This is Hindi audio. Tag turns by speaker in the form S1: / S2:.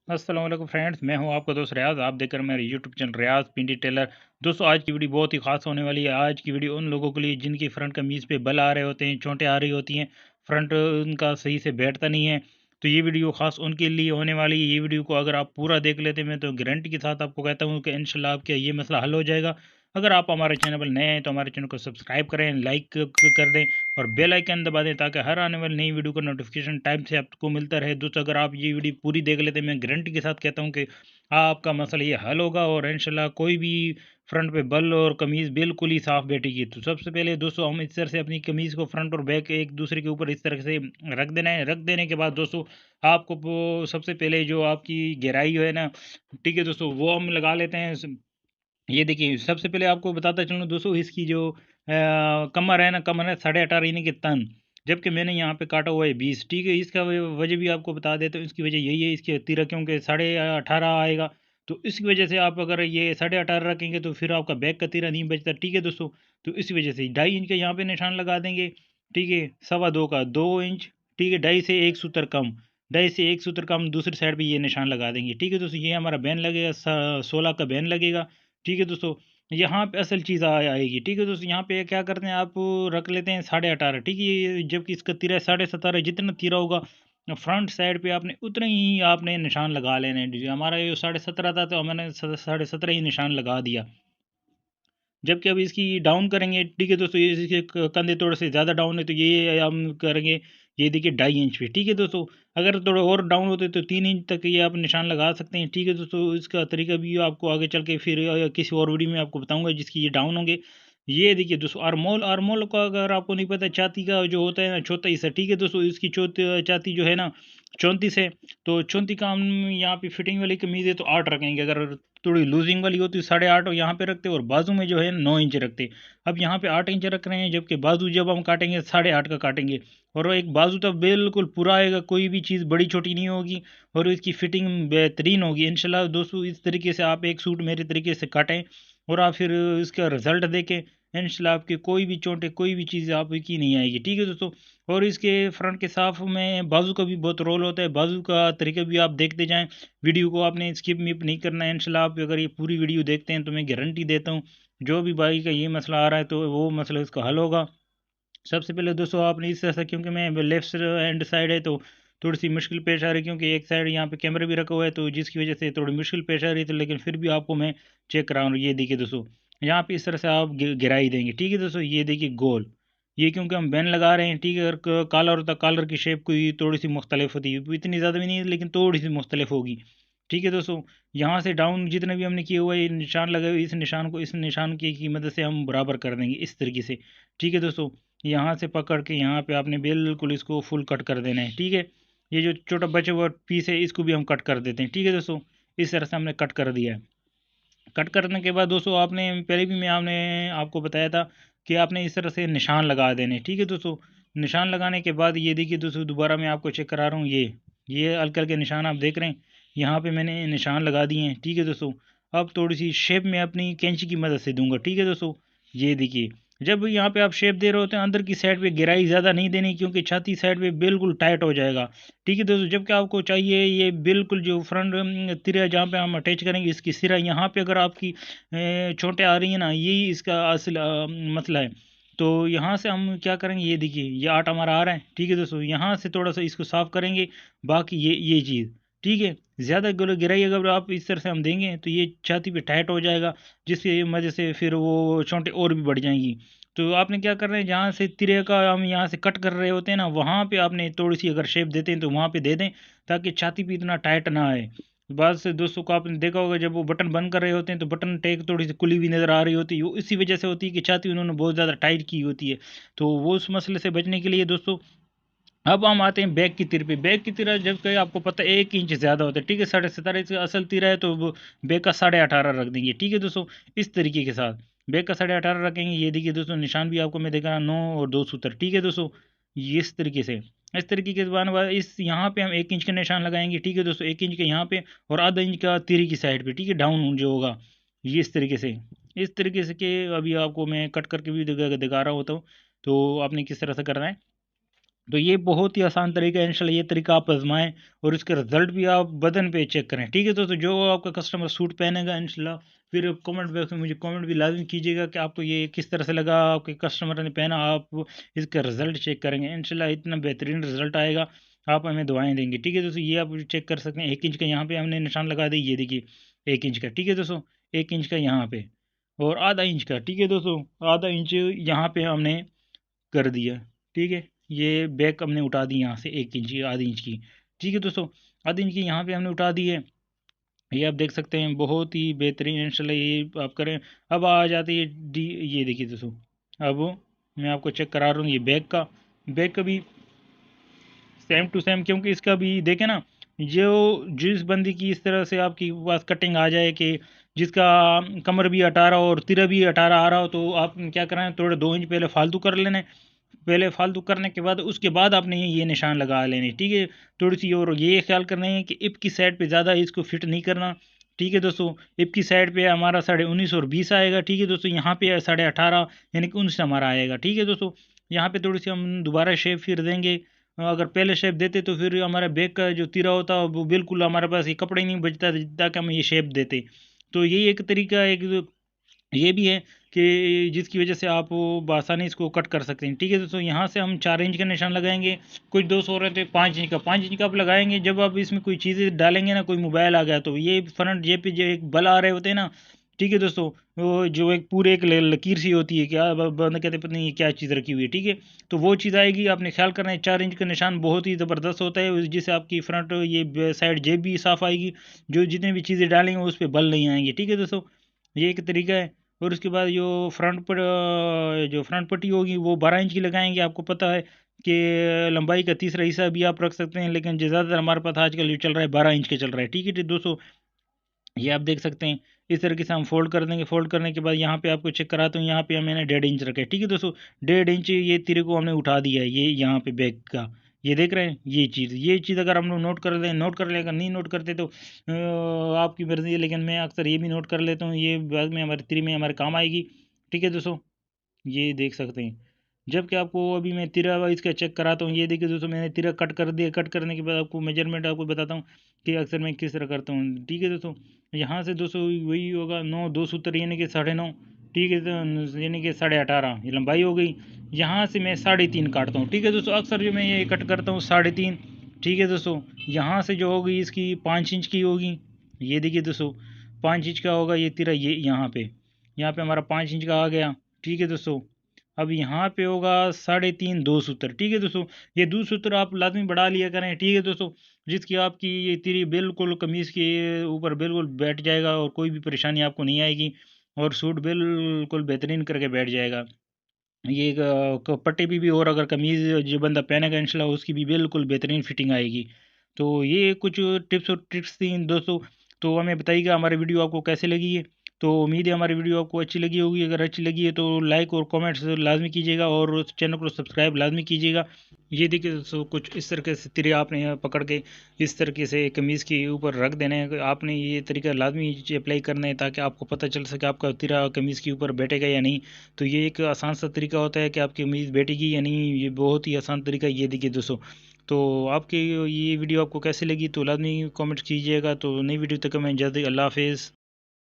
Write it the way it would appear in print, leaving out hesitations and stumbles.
S1: अस्सलाम वालेकुम फ्रेंड्स, मैं हूं आपका दोस्त रियाज। आप देखकर मेरे यूट्यूब चैनल रियाज पिंडी टेलर। दोस्तों, आज की वीडियो बहुत ही खास होने वाली है। आज की वीडियो उन लोगों के लिए जिनकी फ्रंट कमीज़ पे बल आ रहे होते हैं, चोंटें आ रही होती हैं, फ्रंट उनका सही से बैठता नहीं है। तो ये वीडियो खास उनके लिए होने वाली है। ये वीडियो को अगर आप पूरा देख लेते हैं, मैं तो गारंटी के साथ आपको कहता हूँ कि इंशाल्लाह आपका ये मसला हल हो जाएगा। अगर आप हमारे चैनल पर नए हैं तो हमारे चैनल को सब्सक्राइब करें, लाइक कर दें और बेल आइकन दबा दें ताकि हर आने वाली नई वीडियो का नोटिफिकेशन टाइम से आपको मिलता रहे। दोस्तों, अगर आप ये वीडियो पूरी देख लेते हैं, मैं गारंटी के साथ कहता हूँ कि आपका मसला ये हल होगा और इंशाल्लाह कोई भी फ्रंट पे बल और कमीज़ बिल्कुल ही साफ़ बैठेगी। तो सबसे पहले दोस्तों, हम इस तरह से अपनी कमीज़ को फ्रंट और बैक एक दूसरे के ऊपर इस तरह से रख देना है। रख देने के बाद दोस्तों, आपको वो सबसे पहले जो आपकी गहराई है ना, ठीक है दोस्तों, वो हम लगा लेते हैं। ये देखिए, सबसे पहले आपको बताता चलूँ दोस्तों, इसकी जो कमर है ना, कमर है 18.5 यानी कि तन, जबकि मैंने यहाँ पे काटा हुआ है 20। ठीक है, इसका वजह भी आपको बता देता हूँ। इसकी वजह यही है, इसके तीरा क्योंकि 18.5 आएगा, तो इसकी वजह से आप अगर ये 18.5 रखेंगे तो फिर आपका बैक का तीरा नहीं बचता। ठीक है दोस्तों, तो इस वजह से 2.5 इंच का यहाँ पे निशान लगा देंगे। ठीक है, 2.25 का 2 इंच। ठीक है, 2.5 से 1 सूत्र कम, 2.5 से 1 सूत्र कम दूसरी साइड पे ये निशान लगा देंगे। ठीक है दोस्तों, ये हमारा बैन लगेगा, 16 का बैन लगेगा। ठीक है दोस्तों, यहाँ पे असल चीज़ आएगी। ठीक है दोस्तों, यहाँ पे क्या करते हैं, आप रख लेते हैं 18.5। ठीक है, जबकि इसका तिरा 17.5, जितना तिरा होगा फ्रंट साइड पे आपने उतना ही आपने निशान लगा लेने हैं। हमारा ये 17.5 था तो मैंने 17.5 ही निशान लगा दिया। जबकि अब इसकी डाउन करेंगे, ठीक है दोस्तों, ये इसके कंधे थोड़े से ज़्यादा डाउन है तो ये हम करेंगे, ये देखिए 2.5 इंच पे। ठीक है दोस्तों, अगर थोड़ा और डाउन होते तो 3 इंच तक ये आप निशान लगा सकते हैं। ठीक है दोस्तों, इसका तरीका भी आपको आगे चल के फिर किसी और वीडियो में आपको बताऊंगा जिसकी ये डाउन होंगे। ये देखिए दोस्तों, आर्मोल आर्मोल का अगर आपको नहीं पता, छाती का जो होता है ना, 34 है। ठीक है दोस्तों, इसकी छाती जो है ना 34 है, तो 34 का हम यहाँ पे फिटिंग वाली कमीज़ है तो 8 रखेंगे। अगर थोड़ी लूजिंग वाली होती है 8.5 यहाँ पे रखते, और बाजू में जो है 9 इंच रखते। अब यहाँ पे 8 इंच रख रहे हैं, जबकि बाजू जब हम काटेंगे 8.5 का काटेंगे। और वो एक बाजू तो बिल्कुल पूरा आएगा, कोई भी चीज़ बड़ी छोटी नहीं होगी और इसकी फिटिंग बेहतरीन होगी इंशाल्लाह। दोस्तों, इस तरीके से आप एक सूट मेरे तरीके से काटें और आप फिर इसका रिजल्ट देखें। इंशाल्लाह आपके कोई भी चोटें, कोई भी चीज़ आपकी नहीं आएगी। ठीक है दोस्तों, और इसके फ्रंट के साफ में बाजू का भी बहुत रोल होता है। बाजू का तरीका भी आप देखते जाएं, वीडियो को आपने स्किप मिप नहीं करना है। इंशाल्लाह आप अगर ये पूरी वीडियो देखते हैं तो मैं गारंटी देता हूँ, जो भी भाई का ये मसला आ रहा है तो वो मसला इसका हल होगा। सबसे पहले दोस्तों, आपने इस तरह से, क्योंकि मैं लेफ्ट हैंड साइड है तो थोड़ी सी मुश्किल पेश आ रही है, क्योंकि एक साइड यहाँ पे कैमरा भी रखा हुआ है तो जिसकी वजह से थोड़ी मुश्किल पेश आ रही थी, लेकिन फिर भी आपको मैं चेक करा रहा हूँ। ये देखिए दोस्तों, यहाँ पे इस तरह से आप गिराई देंगे। ठीक है दोस्तों, ये देखिए गोल, ये क्योंकि हम बैन लगा रहे हैं। ठीक है, और कॉलर होता, कॉलर की शेप कोई थोड़ी सी मुख्तलिफ होती है, इतनी ज़्यादा भी नहीं है लेकिन थोड़ी सी मुख्तलिफ होगी। ठीक है दोस्तों, यहाँ से डाउन जितने भी हमने किए हुए ये निशान लगे हुए, इस निशान को इस निशान की मदद से हम बराबर कर देंगे इस तरीके से। ठीक है दोस्तों, यहाँ से पकड़ के यहाँ पे आपने बिल्कुल इसको फुल कट कर देना है। ठीक है, ये जो छोटा बचा हुआ पीस है इसको भी हम कट कर देते हैं। ठीक है दोस्तों, इस तरह से हमने कट कर दिया है। कट करने के बाद दोस्तों, आपने पहले भी मैं आपने आपको बताया था कि आपने इस तरह से निशान लगा देने। ठीक है दोस्तों, निशान लगाने के बाद ये देखिए दोस्तों, दोबारा मैं आपको चेक करा रहा हूँ। ये हल्के हल्के निशान आप देख रहे हैं, यहाँ पे मैंने निशान लगा दिए हैं। ठीक है दोस्तों, अब थोड़ी सी शेप में अपनी कैंची की मदद से दूंगा। ठीक है दोस्तों, ये देखिए, जब यहाँ पे आप शेप दे रहे होते हैं, अंदर की साइड पे गहराई ज़्यादा नहीं देनी, क्योंकि छाती साइड पे बिल्कुल टाइट हो जाएगा। ठीक है दोस्तों, जबकि आपको चाहिए ये बिल्कुल जो फ्रंट तिरा जहाँ पे हम अटैच करेंगे इसकी सिरा, यहाँ पे अगर आपकी चोटें आ रही हैं ना, यही इसका असल मसला है। तो यहाँ से हम क्या करेंगे, ये देखिए, ये आट हमारा आ रहा है। ठीक है दोस्तों, यहाँ से थोड़ा सा इसको साफ करेंगे। बाकी ये चीज़, ठीक है, ज़्यादा गिराई अगर आप इस तरह से हम देंगे तो ये छाती पे टाइट हो जाएगा, जिसकी वजह से फिर वो चोटें और भी बढ़ जाएंगी। तो आपने क्या करना है, जहाँ से तिरे का हम यहाँ से कट कर रहे होते हैं ना, वहाँ पे आपने थोड़ी सी अगर शेप देते हैं तो वहाँ पे दे दें, ताकि छाती पे इतना टाइट ना आए। बाद से दोस्तों को आपने देखा होगा, जब वो बटन बंद कर रहे होते हैं तो बटन टेक थोड़ी सी खुली हुई नज़र आ रही होती है, वो इसी वजह से होती है कि छाती उन्होंने बहुत ज़्यादा टाइट की होती है। तो वो उस मसले से बचने के लिए दोस्तों, अब हम आते हैं बैक की तीर पे। बैक की तीर जब कहीं आपको पता है 1 इंच ज़्यादा होता है। ठीक है, 17.5 इसका असल तीरा है तो वो बैक का 18.5 रख देंगे। ठीक है दोस्तों, इस तरीके के साथ बैक का 18.5 रखेंगे। ये देखिए दोस्तों, निशान भी आपको मैं दिखा रहा हूँ, 9 और 2 सूत्र। ठीक है दोस्तों, ये इस तरीके से, इस तरीके के बाद इस यहाँ पे हम 1 इंच का निशान लगाएंगे। ठीक है दोस्तों, 1 इंच के यहाँ पे और आधा इंच का तीरी की साइड पे। ठीक है, डाउन जो होगा ये इस तरीके से, इस तरीके से के अभी आपको मैं कट करके भी दिखा रहा होता हूँ। तो आपने किस तरह से करना है, तो ये बहुत ही आसान तरीका है, इंशाल्लाह ये तरीका आप आजमाएं और इसके रिजल्ट भी आप बदन पे चेक करें। ठीक है दोस्तों, जो आपका कस्टमर सूट पहनेगा इंशाल्लाह फिर कमेंट बॉक्स में मुझे कमेंट भी लाजमी कीजिएगा कि आपको ये किस तरह से लगा, आपके कस्टमर ने पहना, आप इसका रिजल्ट चेक करेंगे। इंशाल्लाह इतना बेहतरीन रिजल्ट आएगा, आप हमें दुआएं देंगे। ठीक है दोस्तों, ये आप चेक कर सकते हैं। 1 इंच का यहाँ पे हमने निशान लगा दी, ये देखिए 1 इंच का। ठीक है दोस्तों, 1 इंच का यहाँ पे और आधा इंच का। ठीक है दोस्तों, आधा इंच यहाँ पे हमने कर दिया। ठीक है, ये बैक हमने उठा दी यहाँ से 1 इंच की, आधी इंच की। ठीक है दोस्तों, आधी इंच की यहाँ पे हमने उठा दी है। ये आप देख सकते हैं, बहुत ही बेहतरीन इंशाल्लाह ये आप करें। अब आ जाती है डी, ये देखिए दोस्तों, अब मैं आपको चेक करा रहा हूँ ये बैक का भी सेम टू सेम, क्योंकि इसका भी देखें ना, जो जिस बंदी की इस तरह से आपके पास कटिंग आ जाए कि जिसका कमर भी 18 और तिरा भी 18 आ रहा हो, तो आप क्या करें, थोड़े 2 इंच पहले फालतू कर लेने। पहले फालतू करने के बाद उसके बाद आपने ये निशान लगा लेने। ठीक है, थोड़ी सी और ये ख्याल करना है कि इप की साइड पे ज़्यादा इसको फिट नहीं करना। ठीक है दोस्तों, इप की साइड पे हमारा 19.5 और 20 आएगा। ठीक है दोस्तों, यहाँ पे 18.5 यानी कि 19 हमारा आएगा। ठीक है दोस्तों, यहाँ पे थोड़ी सी हम दोबारा शेप फिर देंगे। अगर पहले शेप देते तो फिर हमारा बैक का जो तिरा होता वो बिल्कुल हमारे पास ये कपड़ा ही नहीं बचता ताकि हम ये शेप देते। तो ये एक तरीका, एक ये भी है कि जिसकी वजह से आप आसानी इसको कट कर सकते हैं। ठीक है दोस्तों, यहाँ से हम 4 इंच का निशान लगाएंगे। कुछ दोस्त हो रहे थे 5 इंच का, 5 इंच का आप लगाएंगे। जब आप इसमें कोई चीज़ें डालेंगे ना, कोई मोबाइल आ गया तो ये फ्रंट जे पे जो एक बल आ रहे होते हैं ना, ठीक है दोस्तों, वो जो एक पूरे एक लकीर सी होती है, क्या बंद कहते पता नहीं ये क्या चीज़ रखी हुई है। ठीक है, तो वो चीज़ आएगी, आपने ख्याल करना है। 4 इंच का निशान बहुत ही ज़बरदस्त होता है, जिससे आपकी फ्रंट ये साइड जेब भी साफ़ आएगी। जो जितनी भी चीज़ें डालेंगे उस पर बल नहीं आएंगे। ठीक है दोस्तों, ये एक तरीका है। और उसके बाद जो फ्रंट पट्टी होगी वो 12 इंच की लगाएंगे। आपको पता है कि लंबाई का तीसरा हिस्सा भी आप रख सकते हैं, लेकिन जो ज़्यादातर हमारे पास आजकल जो चल रहा है 12 इंच का चल रहा है। ठीक है जी दोस्तों, ये आप देख सकते हैं। इस तरीके से हम फोल्ड कर देंगे। फोल्ड करने के बाद यहाँ पे आपको चेक कराता हूँ, यहाँ पे मैंने 1.5 इंच रखा है। ठीक है दोस्तों, 1.5 इंच ये तिरे को हमने उठा दिया है, ये यहाँ पे बैक का, ये देख रहे हैं। ये चीज़ अगर हम लोग नोट कर लें, नोट कर लें, अगर नहीं नोट करते तो आपकी मर्ज़ी है, लेकिन मैं अक्सर ये भी नोट कर लेता हूँ, ये बाद में हमारे तिरे में हमारे काम आएगी। ठीक है दोस्तों, ये देख सकते हैं। जबकि आपको अभी मैं तिरा वाइज का चेक कराता हूँ। ये देखिए दोस्तों, मैंने तिरा कट कर दिया। कट करने के बाद आपको मेजरमेंट आपको बताता हूँ कि अक्सर मैं किस तरह करता हूँ। ठीक है दोस्तों, यहाँ से दोस्तों वही होगा 9, 2 सूत्र यानी कि 9.5। ठीक है, तो यानी कि 18.5 ये लंबाई हो गई। यहाँ से मैं 3.5 काटता हूँ। ठीक है दोस्तों, अक्सर जो मैं ये कट करता हूँ 3.5। ठीक है दोस्तों, यहाँ से जो होगी इसकी 5 इंच की होगी। ये देखिए दोस्तों, 5 इंच का होगा ये तिरा, ये यहाँ पे हमारा 5 इंच का आ गया। ठीक है दोस्तों, अब यहाँ पे होगा 3.5 2 सूत्र। ठीक है दोस्तों, ये 2 सूत्र आप लाजमी बढ़ा लिया करें। ठीक है दोस्तों, जिसकी आपकी ये तिरी बिल्कुल कमीज़ के ऊपर बिल्कुल बैठ जाएगा और कोई भी परेशानी आपको नहीं आएगी और सूट बिल्कुल बेहतरीन करके बैठ जाएगा। ये एक पट्टे भी और अगर कमीज़ जो बंदा पहनेगा इंशाल्लाह उसकी भी बिल्कुल बेहतरीन फिटिंग आएगी। तो ये कुछ टिप्स और ट्रिक्स थी दोस्तों। तो हमें बताइएगा हमारी वीडियो आपको कैसे लगी है। तो उम्मीद है हमारी वीडियो आपको अच्छी लगी होगी। अगर अच्छी लगी है तो लाइक और कमेंट्स लाजमी कीजिएगा और उस चैनल को सब्सक्राइब लाजमी कीजिएगा। ये देखिए दोस्तों, कुछ इस तरीके से तिरे आपने यहाँ पकड़ के इस तरीके से कमीज़ के ऊपर रख देना है। आपने ये तरीका लाजमी अप्लाई करना है ताकि आपको पता चल सके आपका तिरा कमीज़ के ऊपर बैठेगा या नहीं। तो ये एक आसान सा तरीका होता है कि आपकी कमीज़ बैठेगी या नहीं, ये बहुत ही आसान तरीका ये देखिए दोस्तों। तो आपकी ये वीडियो आपको कैसी लगी तो लाजमी कमेंट कीजिएगा। तो नई वीडियो तक मैं जल्दी, अल्लाह हाफिज़।